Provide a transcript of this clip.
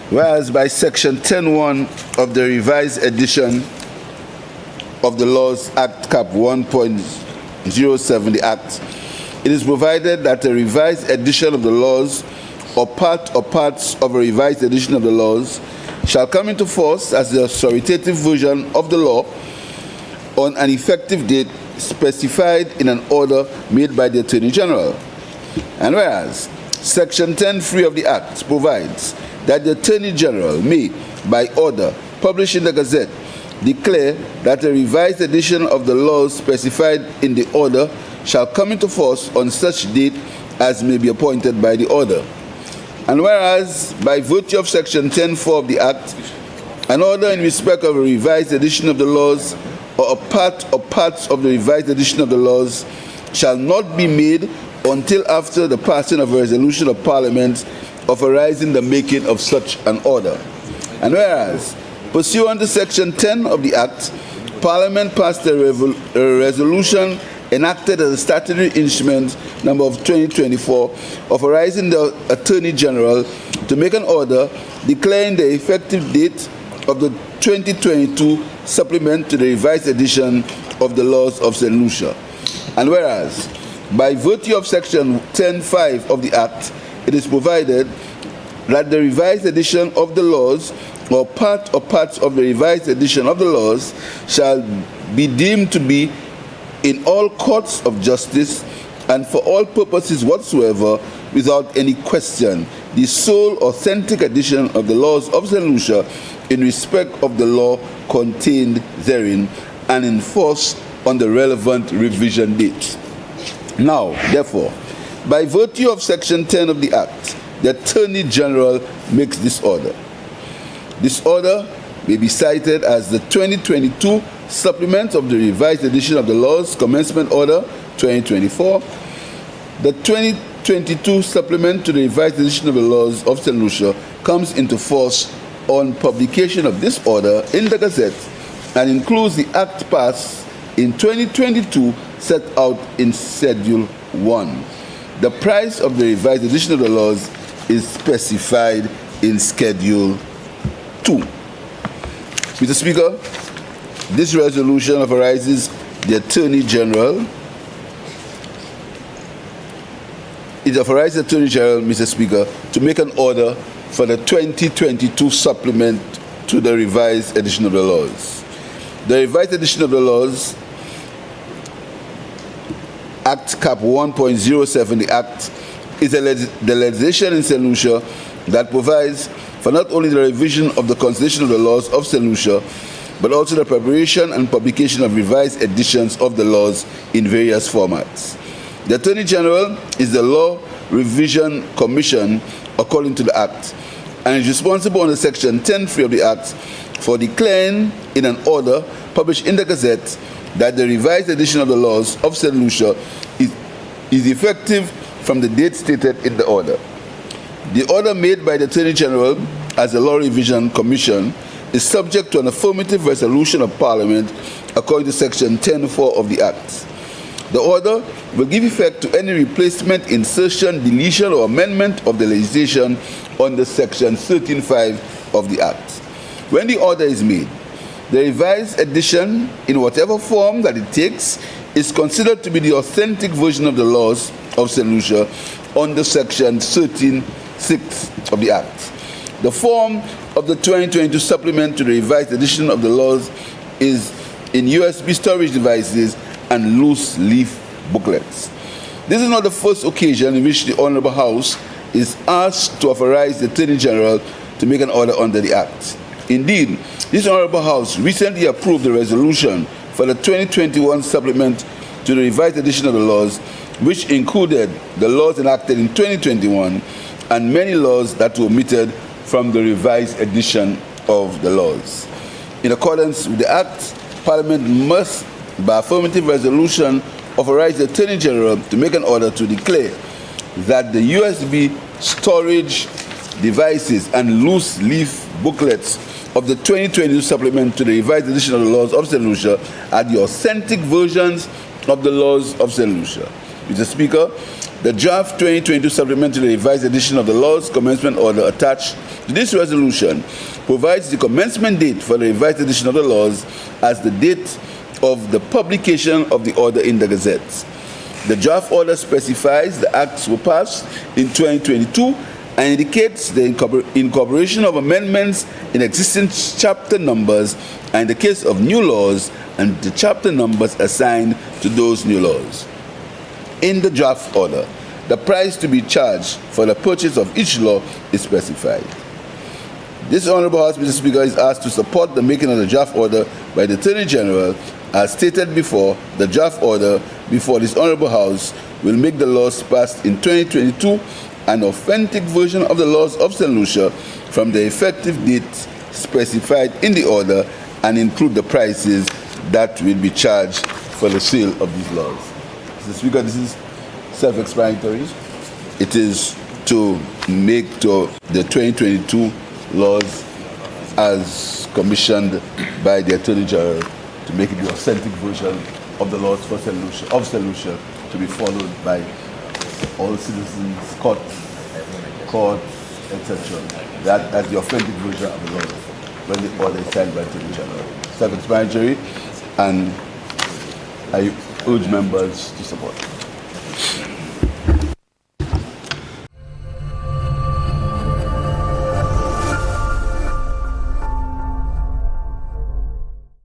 Whereas by Section 10.1 of the revised edition of the Laws Act Cap 1.07, the Act, it is provided that a revised edition of the laws or parts of a revised edition of the laws shall come into force as the authoritative version of the law on an effective date specified in an order made by the Attorney General. And whereas Section 10.3 of the Act provides that the Attorney General may, by order published in the Gazette, declare that a revised edition of the laws specified in the order shall come into force on such date as may be appointed by the order. And whereas, by virtue of Section 10.4 of the Act, an order in respect of a revised edition of the laws or a part or parts of the revised edition of the laws shall not be made until after the passing of a resolution of Parliament authorizing the making of such an order. And whereas, pursuant to Section 10 of the Act, Parliament passed a resolution enacted as a statutory instrument number of 2024 authorizing the Attorney General to make an order declaring the effective date of the 2022 supplement to the revised edition of the laws of St. Lucia. And whereas, by virtue of Section 10.5 of the Act, it is provided that the revised edition of the laws or parts of the revised edition of the laws shall be deemed to be in all courts of justice and for all purposes whatsoever without any question the sole authentic edition of the laws of St. Lucia in respect of the law contained therein and in force on the relevant revision date. Now, therefore, by virtue of Section 10 of the Act, the Attorney General makes this order. This order may be cited as the 2022 supplement of the revised edition of the laws, commencement order 2024, the 2022 supplement to the revised edition of the laws of St. Lucia comes into force on publication of this order in the Gazette and includes the act passed in 2022 set out in Schedule 1. The price of the revised edition of the laws is specified in Schedule 2. Mr. Speaker, this resolution authorizes the Attorney General. It authorizes the Attorney General, Mr. Speaker, to make an order for the 2022 supplement to the revised edition of the laws. The revised edition of the laws, Act Cap 1.07, the Act, is the legislation in St. Lucia that provides for not only the revision of the constitution of the laws of St. Lucia, but also the preparation and publication of revised editions of the laws in various formats. The Attorney General is the Law Revision Commission according to the Act, and is responsible under Section 10.3 of the Act for declaring in an order published in the Gazette that the revised edition of the laws of St. Lucia is effective from the date stated in the order. The order made by the Attorney General as the Law Revision Commission is subject to an affirmative resolution of Parliament according to Section 10.4 of the Act. The order will give effect to any replacement, insertion, deletion, or amendment of the legislation under Section 13.5 of the Act. When the order is made, the revised edition, in whatever form that it takes, is considered to be the authentic version of the laws of St. Lucia under Section 13.6 of the Act. The form of the 2022 supplement to the revised edition of the laws is in USB storage devices and loose leaf booklets. This is not the first occasion in which the Honourable House is asked to authorize the Attorney General to make an order under the Act. Indeed, this Honourable House recently approved the resolution for the 2021 supplement to the revised edition of the laws, which included the laws enacted in 2021 and many laws that were omitted from the revised edition of the laws. In accordance with the Act, Parliament must, by affirmative resolution, authorize the Attorney General to make an order to declare that the USB storage devices and loose leaf booklets of the 2022 supplement to the revised edition of the laws of St. Lucia are the authentic versions of the laws of St. Lucia. Mr. Speaker, the draft 2022 supplementary revised edition of the Laws Commencement Order attached to this resolution provides the commencement date for the revised edition of the laws as the date of the publication of the order in the Gazette. The draft order specifies the acts were passed in 2022 and indicates the incorporation of amendments in existing chapter numbers and in the case of new laws and the chapter numbers assigned to those new laws. In the draft order, the price to be charged for the purchase of each law is specified. This Honourable House, Mr. Speaker, is asked to support the making of the draft order by the Attorney General. As stated before, the draft order before this Honourable House will make the laws passed in 2022 an authentic version of the laws of St. Lucia from the effective date specified in the order and include the prices that will be charged for the sale of these laws. Mr. Speaker, this is self-explanatory. It is to make the 2022 laws as commissioned by the Attorney General to make it the authentic version of the laws for St. Lucia to be followed by all citizens, courts, etc. That's the authentic version of the laws when the order is signed by the Attorney General. Self-explanatory, and I urge members to support.